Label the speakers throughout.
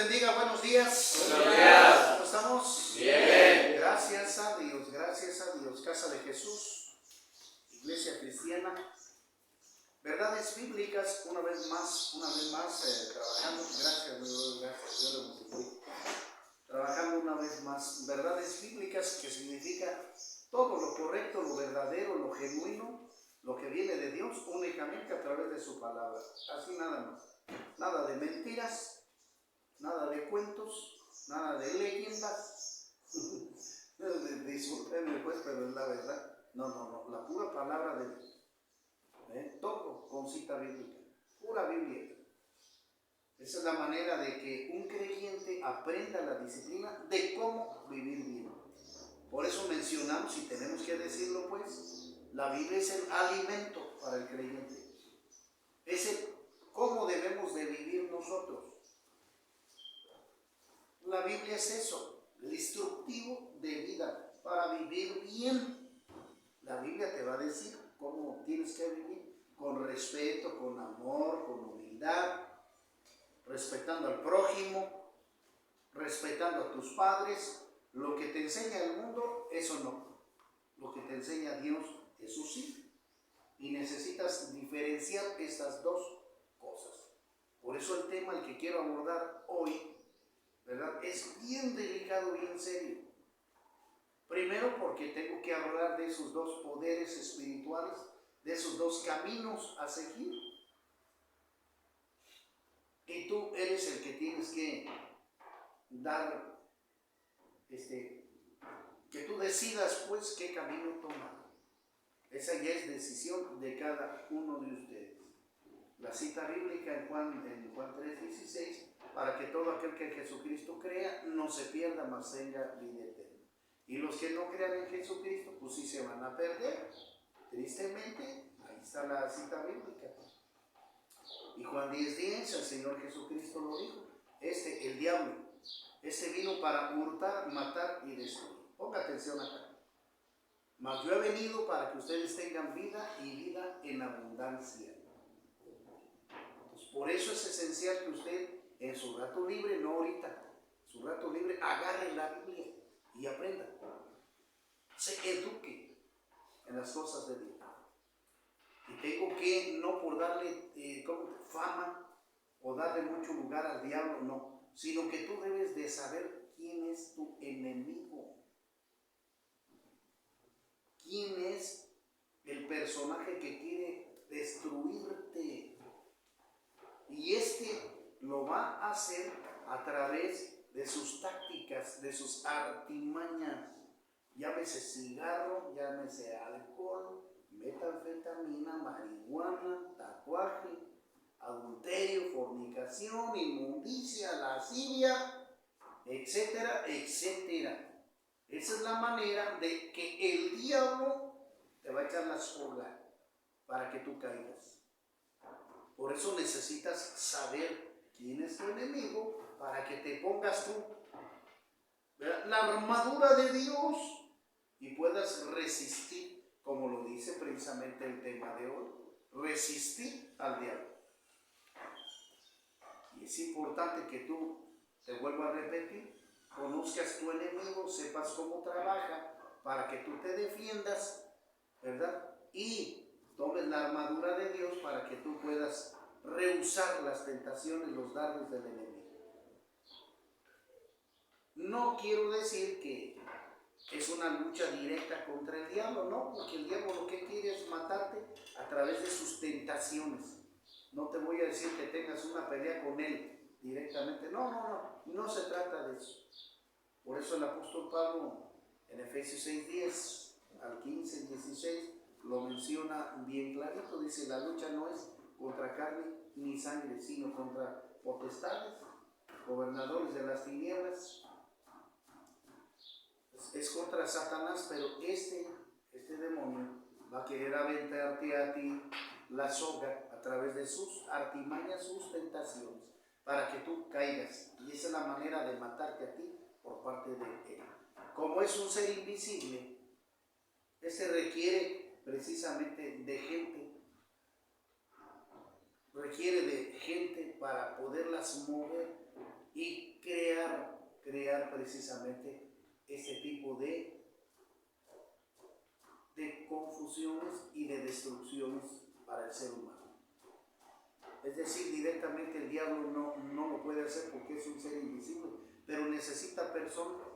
Speaker 1: bendiga, buenos días.
Speaker 2: Buenos días.
Speaker 1: ¿Cómo estamos?
Speaker 2: Bien.
Speaker 1: Gracias a Dios, Casa de Jesús, Iglesia Cristiana, verdades bíblicas, una vez más, trabajando, gracias, Dios le multiplique. Trabajando una vez más, verdades bíblicas, que significa todo lo correcto, lo verdadero, lo genuino, lo que viene de Dios únicamente a través de su palabra. Así nada más. Nada de mentiras, nada de cuentos, nada de leyendas. Disculpenme pues, pero es la verdad. No, la pura palabra de Dios. Todo con cita bíblica, pura Biblia. Esa es la manera de que un creyente aprenda la disciplina de cómo vivir bien. Por eso mencionamos, y tenemos que decirlo pues, la Biblia es el alimento para el creyente. Es el cómo debemos de vivir nosotros. La Biblia es eso, el instructivo de vida para vivir bien. La Biblia te va a decir cómo tienes que vivir, con respeto, con amor, con humildad, respetando al prójimo, respetando a tus padres. Lo que te enseña el mundo, eso no. Lo que te enseña Dios, eso sí. Y necesitas diferenciar estas dos cosas. Por eso el tema al que quiero abordar hoy, ¿verdad?, es bien delicado, bien serio. Primero porque tengo que hablar de esos dos poderes espirituales, de esos dos caminos a seguir. Y tú eres el que tienes que dar, que tú decidas pues qué camino tomar. Esa ya es decisión de cada uno de ustedes. La cita bíblica en Juan 3:16, para que todo aquel que en Jesucristo crea no se pierda, mas tenga vida eterna. Y los que no crean en Jesucristo, pues sí se van a perder. Tristemente, ahí está la cita bíblica. Y Juan 10:10, el Señor Jesucristo lo dijo. El diablo, vino para hurtar, matar y destruir. Ponga atención acá. Mas yo he venido para que ustedes tengan vida y vida en abundancia. Pues por eso es esencial que usted en su rato libre, no ahorita, su rato libre, agarre la Biblia y aprenda. Se eduque en las cosas de Dios. Y tengo que, no por darle fama o darle mucho lugar al diablo, no, sino que tú debes de saber quién es tu enemigo. ¿Quién es el personaje que quiere destruirte? Y lo va a hacer a través de sus tácticas, de sus artimañas. Llámese cigarro, llámese alcohol, metanfetamina, marihuana, tatuaje, adulterio, fornicación, inmundicia, lascivia, etcétera, etcétera. Esa es la manera de que el diablo te va a echar la soga para que tú caigas. Por eso necesitas saber quién es tu enemigo para que te pongas tú la armadura de Dios y puedas resistir, como lo dice precisamente el tema de hoy, resistir al diablo. Y es importante que tú, te vuelvo a repetir, conozcas tu enemigo, sepas cómo trabaja, para que tú te defiendas, ¿verdad? Y tomes la armadura de Dios para que tú puedas rehusar las tentaciones, los dardos del enemigo. No quiero decir que es una lucha directa contra el diablo, no, porque el diablo lo que quiere es matarte a través de sus tentaciones. No te voy a decir que tengas una pelea con él directamente, no se trata de eso. Por eso el apóstol Pablo en Efesios 6:10 al 15:16 lo menciona bien clarito. Dice: la lucha no es contra carne ni sangre, sino contra potestades, gobernadores de las tinieblas. Es contra Satanás, pero este demonio va a querer aventarte a ti la soga a través de sus artimañas, sus tentaciones, para que tú caigas. Y esa es la manera de matarte a ti por parte de él. Como es un ser invisible, requiere precisamente de gente, para poderlas mover y crear precisamente este tipo de confusiones y de destrucciones para el ser humano. Es decir, directamente el diablo no lo puede hacer porque es un ser invisible, pero necesita personas,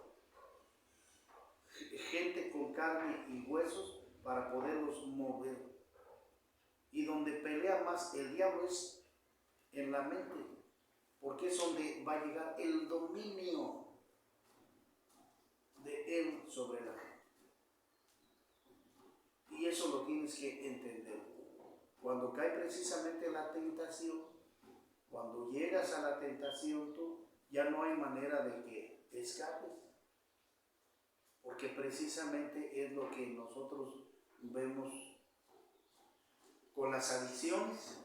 Speaker 1: gente con carne y huesos para poderlos mover. Y donde pelea más el diablo es en la mente, porque es donde va a llegar el dominio de él sobre la gente. Y eso lo tienes que entender. Cuando cae precisamente la tentación, cuando llegas a la tentación tú, ya no hay manera de que escapes. Porque precisamente es lo que nosotros vemos con las adicciones.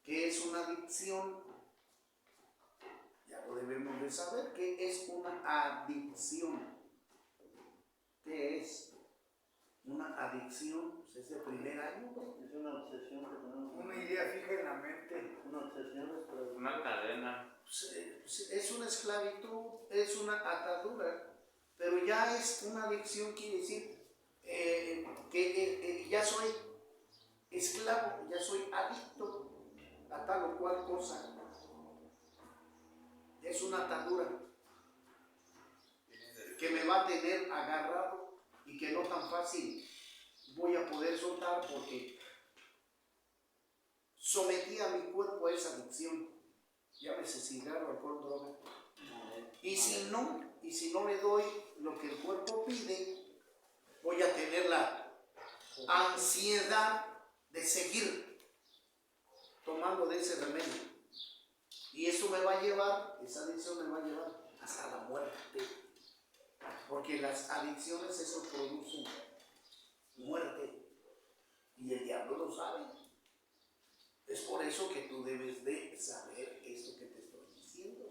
Speaker 1: ¿Qué es una adicción? Ya lo debemos de saber. ¿Qué es una adicción? ¿Qué es una adicción? Es el primer año.
Speaker 2: Es una obsesión que tenemos.
Speaker 3: Una idea fija en la mente.
Speaker 2: Una obsesión es para...
Speaker 4: Una cadena.
Speaker 1: Es una esclavitud, es una atadura. Pero ya es una adicción, quiere decir que ya soy esclavo, ya soy adicto a tal o cual cosa. Es una atadura que me va a tener agarrado y que no tan fácil voy a poder soltar porque sometí a mi cuerpo a esa adicción. Llámese cigarro, alcohol, droga. Y si no le doy lo que el cuerpo pide, voy a tener la ansiedad de seguir tomando de ese remedio. Y eso me va a llevar, esa adicción me va a llevar hasta la muerte. Porque las adicciones eso producen muerte. Y el diablo lo sabe. Es por eso que tú debes de saber esto que te estoy diciendo.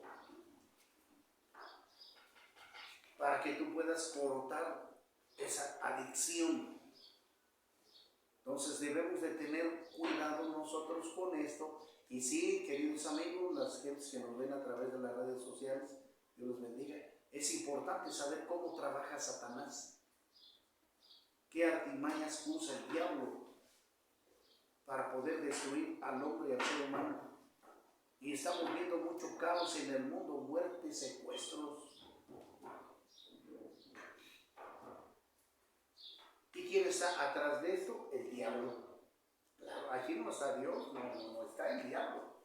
Speaker 1: Para que tú puedas cortar esa adicción. Entonces debemos de tener cuidado nosotros con esto. Y sí, queridos amigos, las gentes que nos ven a través de las redes sociales, Dios los bendiga, es importante saber cómo trabaja Satanás. Qué artimañas usa el diablo para poder destruir al hombre y al ser humano. Y estamos viendo mucho caos en el mundo, muertes, secuestros. ¿Y quién está atrás de esto? El diablo. Claro, aquí no está Dios, no está el diablo.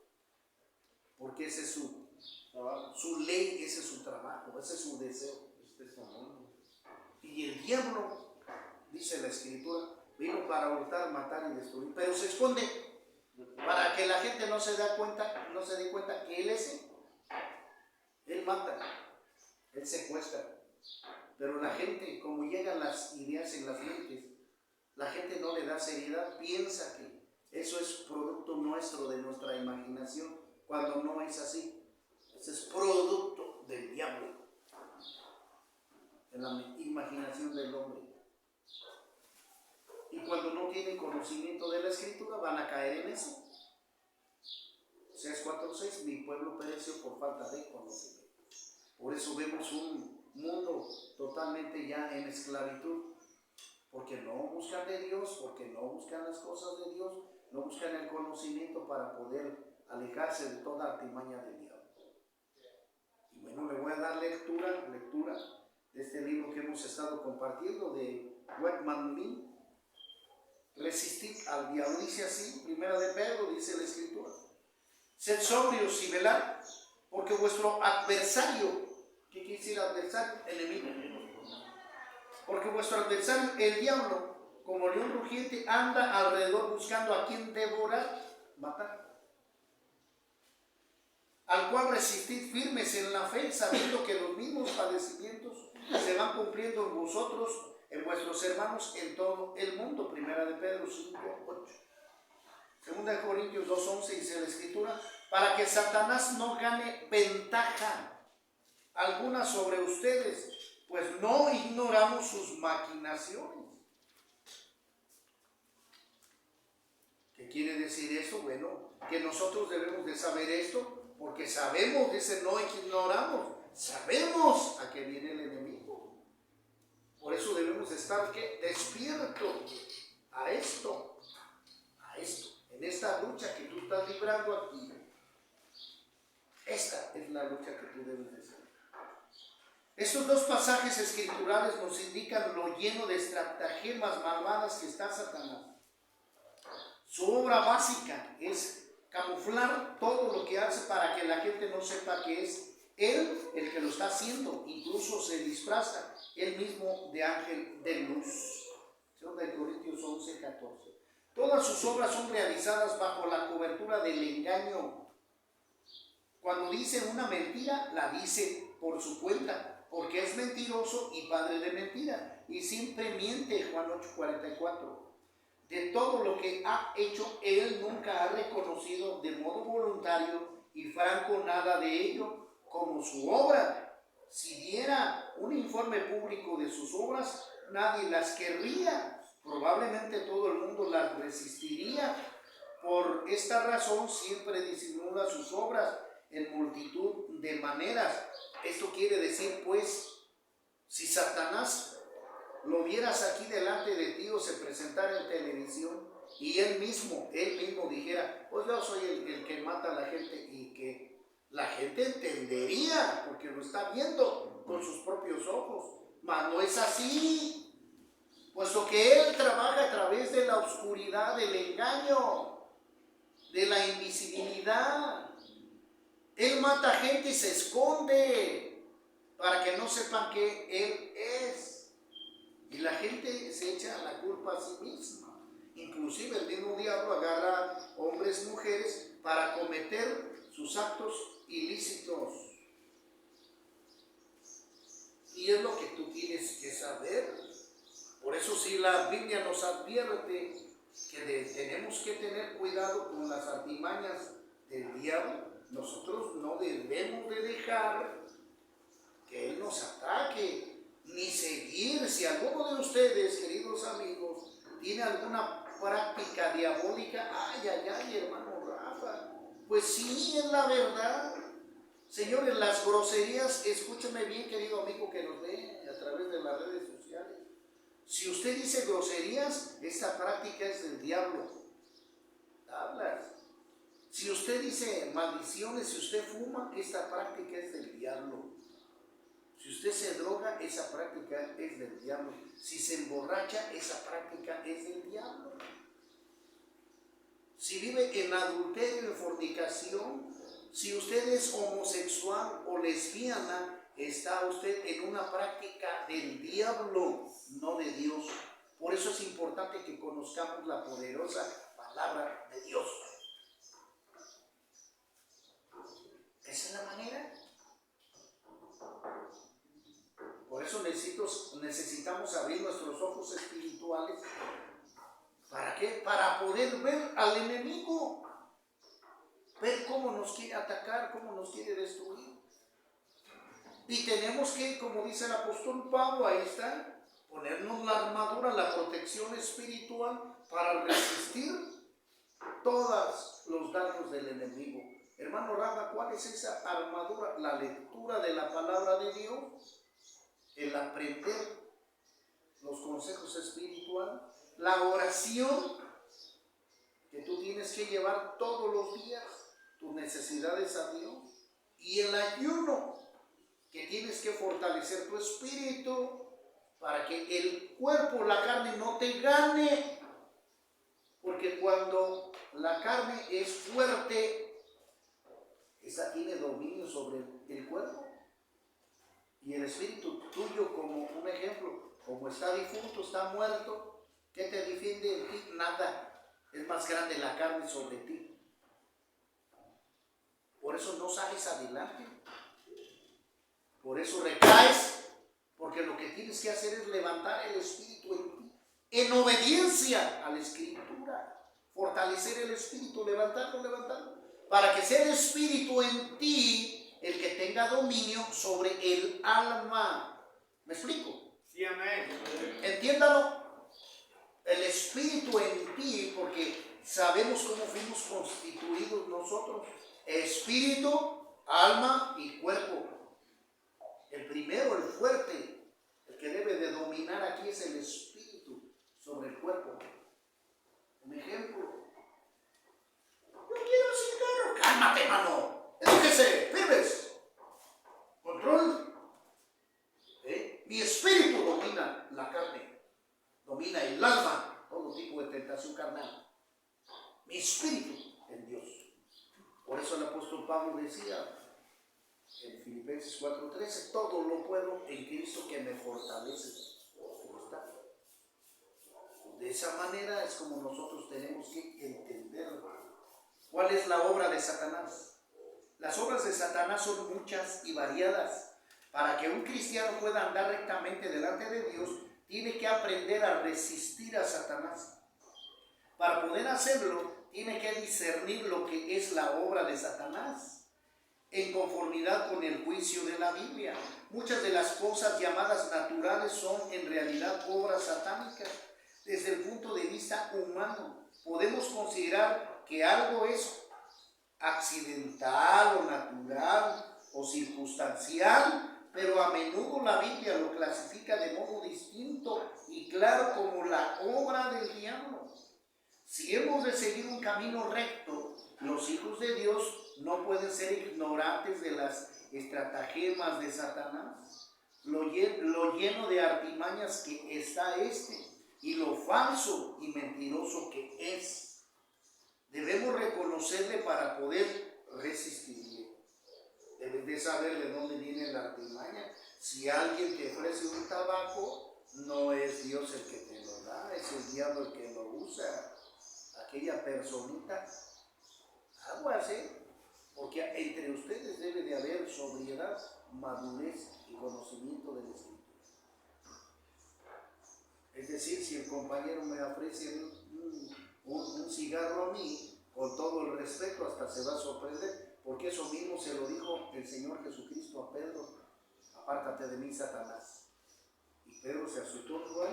Speaker 1: Porque ese es su ley, ese es su trabajo, ese es su deseo. Y el diablo, dice la Escritura, vino para hurtar, matar y destruir, pero se esconde para que la gente no se dé cuenta que él es él mata, él secuestra. Pero la gente, como llegan las ideas en las mentes, la gente no le da seriedad, piensa que eso es producto nuestro, de nuestra imaginación, cuando no es así. Ese es producto del diablo, de la imaginación del hombre. Y cuando no tienen conocimiento de la Escritura, van a caer en eso. Oseas 4:6, mi pueblo pereció por falta de conocimiento. Por eso vemos un mundo totalmente ya en esclavitud, porque no buscan de Dios, porque no buscan las cosas de Dios, no buscan el conocimiento para poder alejarse de toda artimaña del diablo. Y bueno, le voy a dar lectura de este libro que hemos estado compartiendo de Whitman Lee, Resistir al diablo. Dice así, primera de Pedro, dice la Escritura: sed sobrios y velad, porque vuestro adversario, ¿qué quiere decir adversario? Enemigo. Porque vuestro adversario, el diablo, como león rugiente, anda alrededor buscando a quien devorar, matar. Al cual resistid firmes en la fe, sabiendo que los mismos padecimientos se van cumpliendo en vosotros, en vuestros hermanos en todo el mundo. Primera de Pedro 5:8. Segunda de Corintios 2:11 dice la Escritura: para que Satanás no gane ventaja alguna sobre ustedes, pues no ignoramos sus maquinaciones. ¿Qué quiere decir eso? Bueno, que nosotros debemos de saber esto, porque sabemos, dice, no ignoramos, sabemos a qué viene el enemigo. Por eso debemos estar despiertos a esto, en esta lucha que tú estás librando aquí. Esta es la lucha que tú debes de hacer. Estos dos pasajes escriturales nos indican lo lleno de estratagemas malvadas que está Satanás. Su obra básica es camuflar todo lo que hace para que la gente no sepa que es él el que lo está haciendo. Incluso se disfraza él mismo de ángel de luz. 2 Corintios 11:14. Todas sus obras son realizadas bajo la cobertura del engaño. Cuando dice una mentira, la dice por su cuenta, porque es mentiroso y padre de mentira, y siempre miente. Juan 8:44. De todo lo que ha hecho, él nunca ha reconocido de modo voluntario y franco nada de ello como su obra. Si diera un informe público de sus obras, nadie las querría. Probablemente todo el mundo las resistiría. Por esta razón siempre disimula sus obras en multitud de maneras. Esto quiere decir, pues, si Satanás lo vieras aquí delante de ti o se presentara en televisión y él mismo dijera, pues yo soy el que mata a la gente, y que la gente entendería porque lo está viendo con sus propios ojos. Mas no es así, puesto que él trabaja a través de la oscuridad, del engaño, de la invisibilidad. Él mata gente y se esconde para que no sepan que él es. Y la gente se echa la culpa a sí misma. Inclusive el mismo diablo agarra hombres y mujeres para cometer sus actos ilícitos. Y es lo que tú tienes que saber. Por eso si la Biblia nos advierte que tenemos que tener cuidado con las artimañas del diablo, nosotros no debemos de dejar que él nos ataque, ni seguir. Si alguno de ustedes, queridos amigos, tiene alguna práctica diabólica, ay, hermano Rafa, pues sí, es la verdad. Señores, las groserías, escúcheme bien, querido amigo que nos ve a través de las redes sociales. Si usted dice groserías, esta práctica es del diablo. Hablas. Si usted dice maldiciones, si usted fuma, esta práctica es del diablo. Si usted se droga, esa práctica es del diablo. Si se emborracha, esa práctica es del diablo. Si vive en adulterio, en fornicación, si usted es homosexual o lesbiana, está usted en una práctica del diablo, no de Dios. Por eso es importante que conozcamos la poderosa palabra de Dios. Esa es la manera. Por eso necesitamos abrir nuestros ojos espirituales. ¿Para qué? Para poder ver al enemigo. Ver cómo nos quiere atacar, cómo nos quiere destruir. Y tenemos que, como dice el apóstol Pablo, ahí está, ponernos la armadura, la protección espiritual para resistir todos los daños del enemigo. Hermano Rafa, ¿cuál es esa armadura? La lectura de la palabra de Dios, el aprender los consejos espirituales, la oración que tú tienes que llevar todos los días, tus necesidades a Dios, y el ayuno que tienes que fortalecer tu espíritu para que el cuerpo, la carne no te gane, porque cuando la carne es fuerte, esa tiene dominio sobre el cuerpo. Y el espíritu tuyo, como un ejemplo, como está difunto, está muerto, ¿qué te defiende en ti? Nada. Es más grande la carne sobre ti. Por eso no sales adelante. Por eso recaes, porque lo que tienes que hacer es levantar el espíritu en ti, en obediencia a la escritura. Fortalecer el espíritu, levantarlo, para que sea el espíritu en ti el que tenga dominio sobre el alma. ¿Me explico?
Speaker 3: Sí, amén.
Speaker 1: Entiéndalo. El espíritu en ti, porque sabemos cómo fuimos constituidos nosotros: espíritu, alma y cuerpo. Filipenses 4:13, todo lo puedo en Cristo que me fortalece. Ahí está. De esa manera es como nosotros tenemos que entender cuál es la obra de Satanás. Las obras de Satanás son muchas y variadas. Para que un cristiano pueda andar rectamente delante de Dios, tiene que aprender a resistir a Satanás. Para poder hacerlo, tiene que discernir lo que es la obra de Satanás, en conformidad con el juicio de la Biblia. Muchas de las cosas llamadas naturales son en realidad obras satánicas. Desde el punto de vista humano, podemos considerar que algo es accidental o natural o circunstancial, pero a menudo la Biblia lo clasifica de modo distinto y claro como la obra del diablo. Si hemos de seguir un camino recto, los hijos de Dios no pueden ser ignorantes de las estratagemas de Satanás, lo lleno de artimañas que está y lo falso y mentiroso que es. Debemos reconocerle para poder resistirle. Debes de saber de dónde viene la artimaña. Si alguien te ofrece un tabaco, no es Dios el que te lo da, es el diablo el que lo usa. Aquella personita, aguas, porque entre ustedes debe de haber sobriedad, madurez y conocimiento del Espíritu. Es decir, si el compañero me ofrece un cigarro a mí, con todo el respeto, hasta se va a sorprender, porque eso mismo se lo dijo el Señor Jesucristo a Pedro: apártate de mí, Satanás. Y Pedro se asustó, dijo: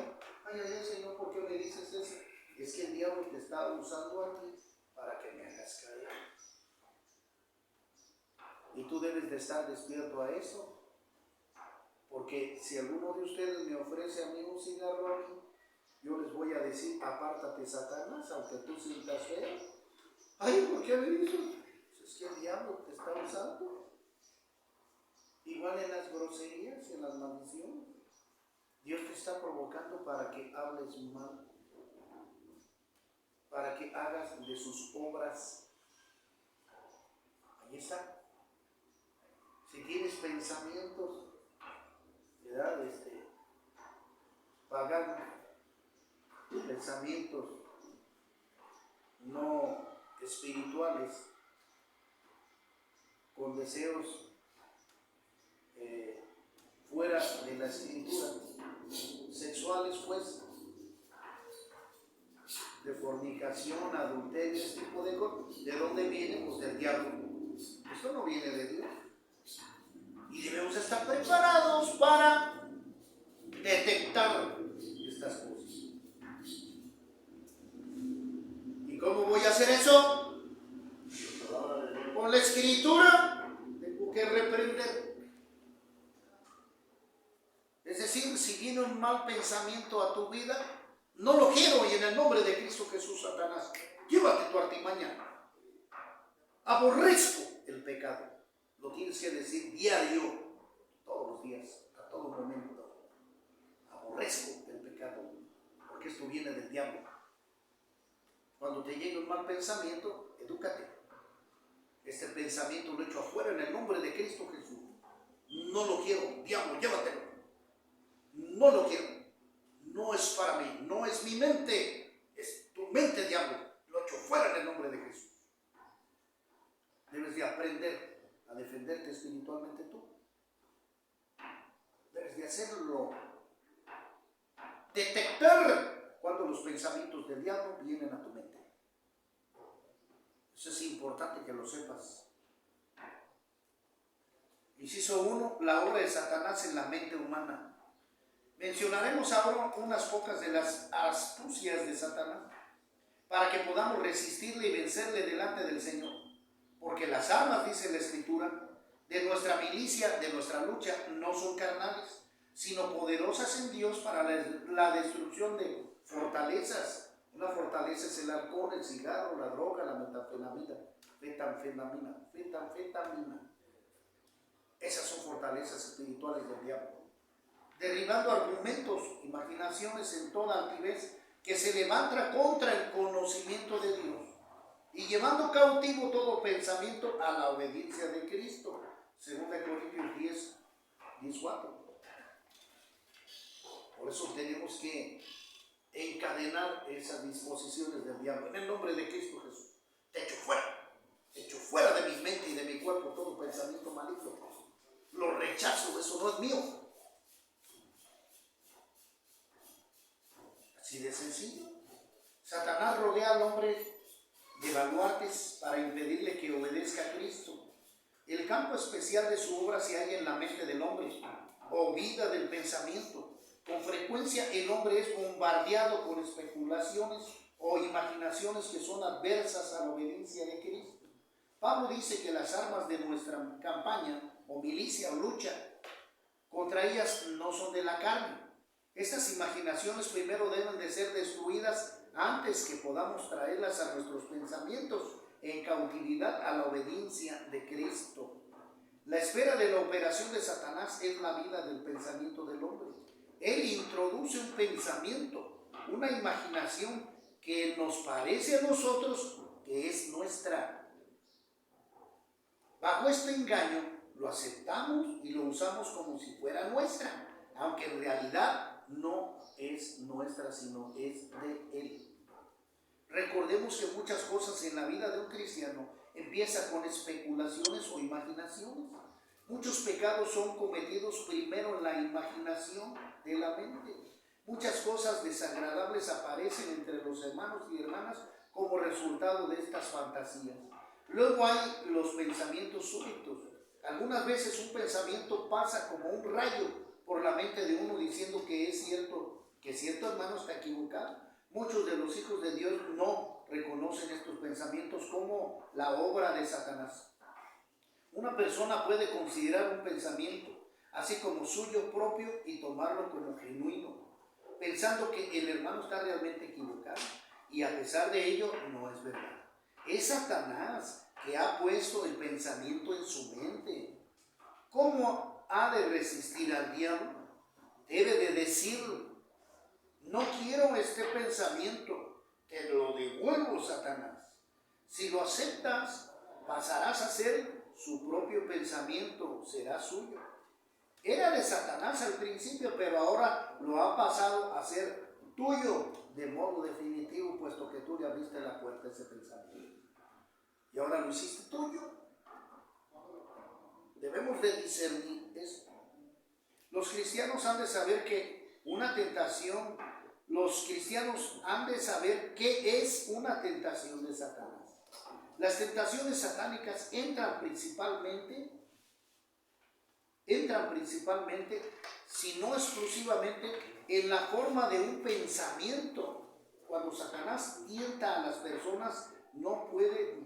Speaker 1: ay, Señor, ¿por qué me dices eso? Es que el diablo te está usando a ti para que me hagas caer. Y tú debes de estar despierto a eso. Porque si alguno de ustedes me ofrece a mí un cigarro a mí, yo les voy a decir: apártate, Satanás, aunque tú sientas feo. Ay, ¿por qué me dices? Es que el diablo te está usando. Igual en las groserías, en las maldiciones. Dios te está provocando para que hables mal, para que hagas de sus obras. Ahí está. Si tienes pensamientos, ¿verdad? Paganos, pensamientos no espirituales, con deseos fuera de la escritura, sexuales, pues, de fornicación, adulterio, ese tipo de cosas. ¿De dónde viene? Pues del diablo. Esto no viene de Dios. Y debemos estar preparados para detectar estas cosas. ¿Y cómo voy a hacer eso? Con la escritura tengo que reprender. Es decir, si viene un mal pensamiento a tu vida, no lo quiero, y en el nombre de Cristo Jesús, Satanás, llévate tu artimaña. Aborrezco el pecado. Lo tienes que decir diario, todos los días, a todo momento. Aborrezco el pecado, porque esto viene del diablo. Cuando te llegue un mal pensamiento, edúcate. Este pensamiento lo echo afuera en el nombre de Cristo Jesús. No lo quiero, diablo, llévatelo. No lo quiero. No es para mí, no es mi mente, es tu mente, diablo. Lo echo fuera en el nombre de Jesús. Debes de aprender a defenderte espiritualmente tú. Debes de hacerlo. Detectar cuando los pensamientos del diablo vienen a tu mente. Eso es importante que lo sepas. Inciso 1, la obra de Satanás en la mente humana. Mencionaremos ahora unas pocas de las astucias de Satanás para que podamos resistirle y vencerle delante del Señor. Porque las armas, dice la Escritura, de nuestra milicia, de nuestra lucha, no son carnales, sino poderosas en Dios para la destrucción de fortalezas. Una fortaleza es el alcohol, el cigarro, la droga, la metanfetamina. Esas son fortalezas espirituales del diablo. Derribando argumentos, imaginaciones en toda altivez que se levanta contra el conocimiento de Dios, y llevando cautivo todo pensamiento a la obediencia de Cristo. 2 Corintios que encadenar esas disposiciones del diablo. En el nombre de Cristo Jesús, te echo fuera de mi mente y de mi cuerpo todo pensamiento maligno. Lo rechazo, eso no es mío. Así de sencillo. Satanás rodea al hombre de baluartes para impedirle que obedezca a Cristo. El campo especial de su obra se halla en la mente del hombre, o vida del pensamiento. Con frecuencia el hombre es bombardeado con especulaciones o imaginaciones que son adversas a la obediencia de Cristo. Pablo dice que las armas de nuestra campaña o milicia o lucha contra ellas no son de la carne. Estas imaginaciones primero deben de ser destruidas antes que podamos traerlas a nuestros pensamientos en cautividad a la obediencia de Cristo. La esfera de la operación de Satanás es la vida del pensamiento del hombre. Él introduce un pensamiento, una imaginación que nos parece a nosotros que es nuestra. Bajo este engaño lo aceptamos y lo usamos como si fuera nuestra, aunque en realidad no es nuestra, sino es de Él. Recordemos que muchas cosas en la vida de un cristiano empiezan con especulaciones o imaginaciones. Muchos pecados son cometidos primero en la imaginación de la mente. Muchas cosas desagradables aparecen entre los hermanos y hermanas como resultado de estas fantasías. Luego hay los pensamientos súbitos. Algunas veces un pensamiento pasa como un rayo por la mente de uno diciendo que es cierto, que cierto hermano está equivocado. Muchos de los hijos de Dios no reconocen estos pensamientos como la obra de Satanás. Una persona puede considerar un pensamiento así como suyo propio y tomarlo como genuino, pensando que el hermano está realmente equivocado y a pesar de ello no es verdad. Es Satanás que ha puesto el pensamiento en su mente. ¿Cómo ha de resistir al diablo? Debe de decirlo. No quiero este pensamiento, te lo devuelvo, Satanás. Si lo aceptas, pasarás a ser su propio pensamiento, será suyo. Era de Satanás al principio, pero ahora lo ha pasado a ser tuyo de modo definitivo, puesto que tú le abriste la puerta a ese pensamiento. Y ahora lo hiciste tuyo. Debemos de discernir esto. Los cristianos han de saber que una tentación, los cristianos han de saber qué es una tentación de Satanás. Las tentaciones satánicas entran principalmente, si no exclusivamente, en la forma de un pensamiento. Cuando Satanás tienta a las personas, no prende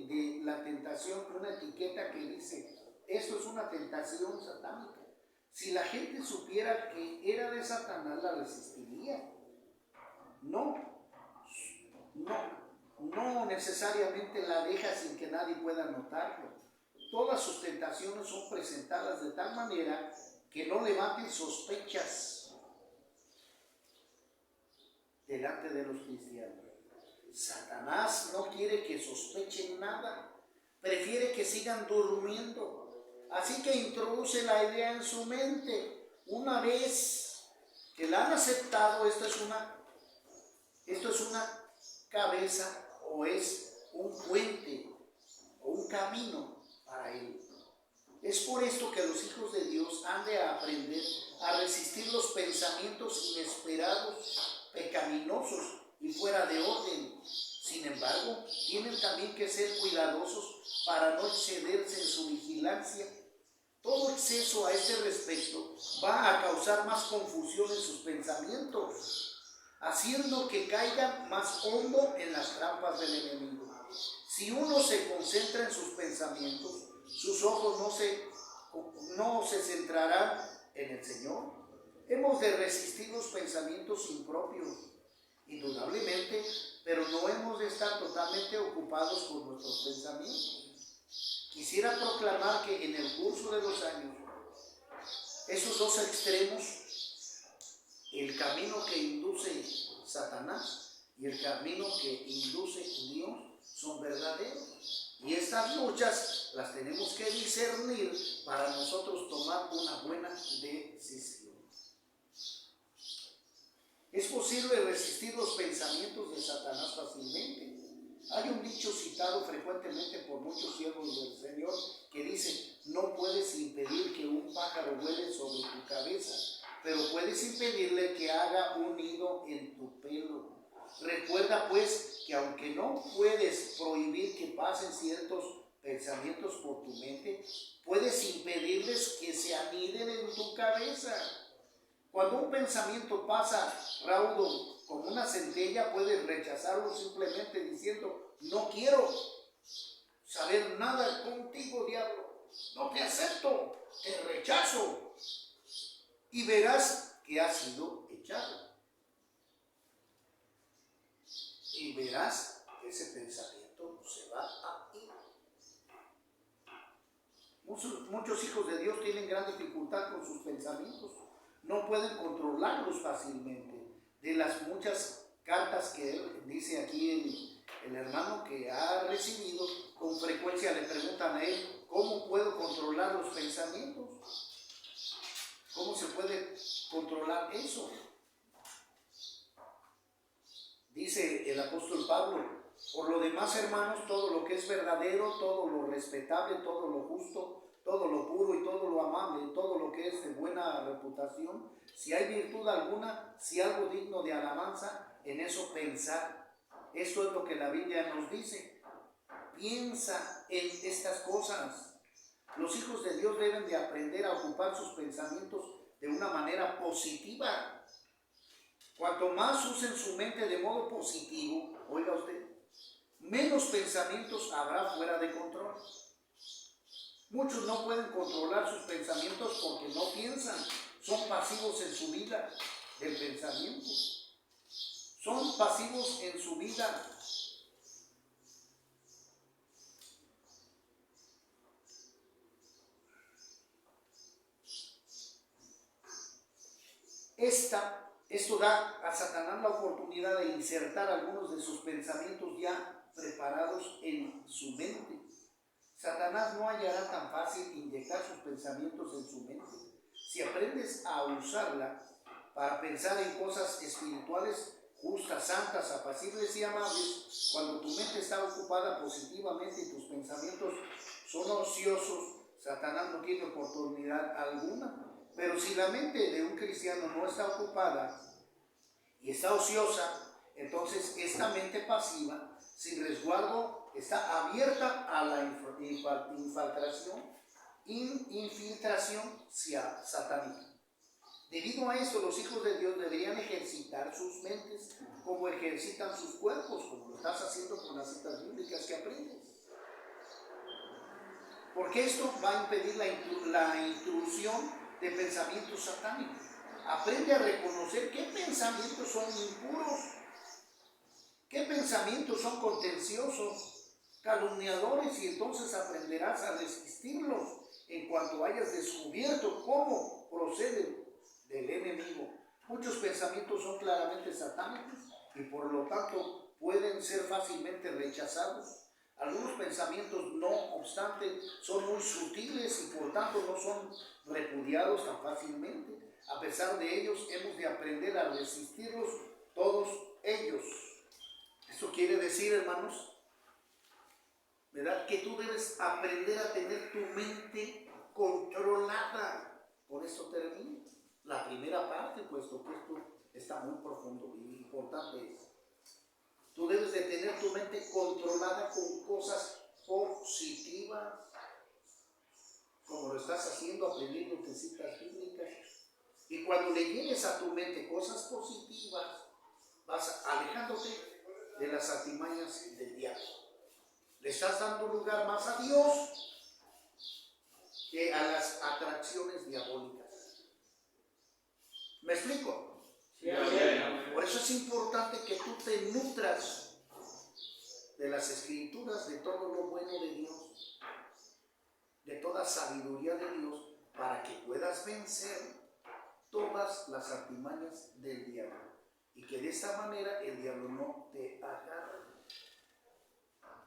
Speaker 1: de la tentación una etiqueta que dice, esto es una tentación satánica. Si la gente supiera que era de Satanás, la resistiría. No necesariamente la deja sin que nadie pueda notarlo. Todas sus tentaciones son presentadas de tal manera que no levanten sospechas delante de los cristianos. Satanás no quiere que sospechen nada, prefiere que sigan durmiendo. Así que introduce la idea en su mente. Una vez que la han aceptado, esto es una cabeza o es un puente o un camino para él. Es por esto que los hijos de Dios han de aprender a resistir los pensamientos inesperados, pecaminosos y fuera de orden. Sin embargo, tienen también que ser cuidadosos para no excederse en su vigilancia. Todo exceso a este respecto va a causar más confusión en sus pensamientos, haciendo que caigan más hondo en las trampas del enemigo. Si uno se concentra en sus pensamientos, sus ojos no se centrarán en el Señor. Hemos de resistir los pensamientos impropios, indudablemente, pero no hemos de estar totalmente ocupados con nuestros pensamientos. Quisiera proclamar que en el curso de los años, esos dos extremos, el camino que induce Satanás y el camino que induce Dios, son verdaderos. Y estas luchas las tenemos que discernir para nosotros tomar una buena decisión. Es posible resistir los pensamientos de Satanás fácilmente. Hay un dicho citado frecuentemente por muchos siervos del Señor que dice: no puedes impedir que un pájaro vuele sobre tu cabeza, pero puedes impedirle que haga un nido en tu pelo. Recuerda pues que aunque no puedes prohibir que pasen ciertos pensamientos por tu mente, puedes impedirles que se aniden en tu cabeza. Cuando un pensamiento pasa raudo como una centella, puedes rechazarlo simplemente diciendo: no quiero saber nada contigo, diablo, no te acepto, te rechazo, y verás que has sido echado. Y verás que ese pensamiento se va a ir. Muchos hijos de Dios tienen gran dificultad con sus pensamientos. No pueden controlarlos fácilmente. De las muchas cartas que dice aquí el hermano que ha recibido, con frecuencia le preguntan a él: ¿cómo puedo controlar los pensamientos? ¿Cómo se puede controlar eso? Dice el apóstol Pablo: por lo demás, hermanos, todo lo que es verdadero, todo lo respetable, todo lo justo, todo lo puro y todo lo amable, todo lo que es de buena reputación, si hay virtud alguna, si algo digno de alabanza, en eso pensar. Esto es lo que la Biblia nos dice. Piensa en estas cosas. Los hijos de Dios deben de aprender a ocupar sus pensamientos de una manera positiva. Cuanto más usen su mente de modo positivo, oiga usted, menos pensamientos habrá fuera de control. Muchos no pueden controlar sus pensamientos porque no piensan, son pasivos en su vida del pensamiento. Son pasivos en su vida. Esto da a Satanás la oportunidad de insertar algunos de sus pensamientos ya preparados en su mente. Satanás no hallará tan fácil inyectar sus pensamientos en su mente. Si aprendes a usarla para pensar en cosas espirituales, justas, santas, apacibles y amables, cuando tu mente está ocupada positivamente y tus pensamientos son ociosos, Satanás no tiene oportunidad alguna. Pero si la mente de un cristiano no está ocupada y está ociosa, entonces esta mente pasiva, sin resguardo, está abierta a la infiltración satánica. Debido a esto, los hijos de Dios deberían ejercitar sus mentes como ejercitan sus cuerpos, como lo estás haciendo con las citas bíblicas que aprendes. Porque esto va a impedir la intrusión de pensamientos satánicos. Aprende a reconocer qué pensamientos son impuros, qué pensamientos son contenciosos, calumniadores, y entonces aprenderás a resistirlos en cuanto hayas descubierto cómo proceden del enemigo. Muchos pensamientos son claramente satánicos y por lo tanto pueden ser fácilmente rechazados. Algunos pensamientos, no obstante, son muy sutiles y por tanto no son repudiados tan fácilmente. A pesar de ellos, hemos de aprender a resistirlos todos ellos. Esto quiere decir, hermanos, ¿verdad?, que tú debes aprender a tener tu mente controlada. Por eso termino la primera parte, puesto que esto está muy profundo y importante. Tú debes de tener tu mente controlada con cosas positivas, como lo estás haciendo aprendiendo de citas bíblicas. Y cuando le llenes a tu mente cosas positivas, vas alejándote de las artimañas del diablo. Le estás dando lugar más a Dios que a las atracciones diabólicas. ¿Me explico?
Speaker 3: Sí, amén.
Speaker 1: Por eso es importante que tú te nutras de las escrituras, de todo lo bueno de Dios, de toda sabiduría de Dios, para que puedas vencer todas las artimañas del diablo y que de esta manera el diablo no te agarre.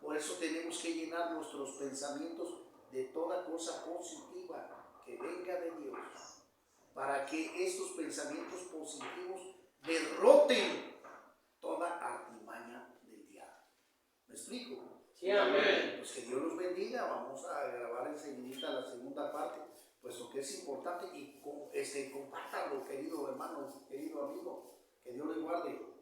Speaker 1: Por eso tenemos que llenar nuestros pensamientos de toda cosa positiva que venga de Dios, para que estos pensamientos positivos derroten toda artimaña del diablo. ¿Me explico?
Speaker 4: Sí, amén.
Speaker 1: Pues que Dios los bendiga. Vamos a grabar enseguida la segunda parte, puesto que es importante, y compártanlo, querido hermano, querido amigo. Que Dios les guarde.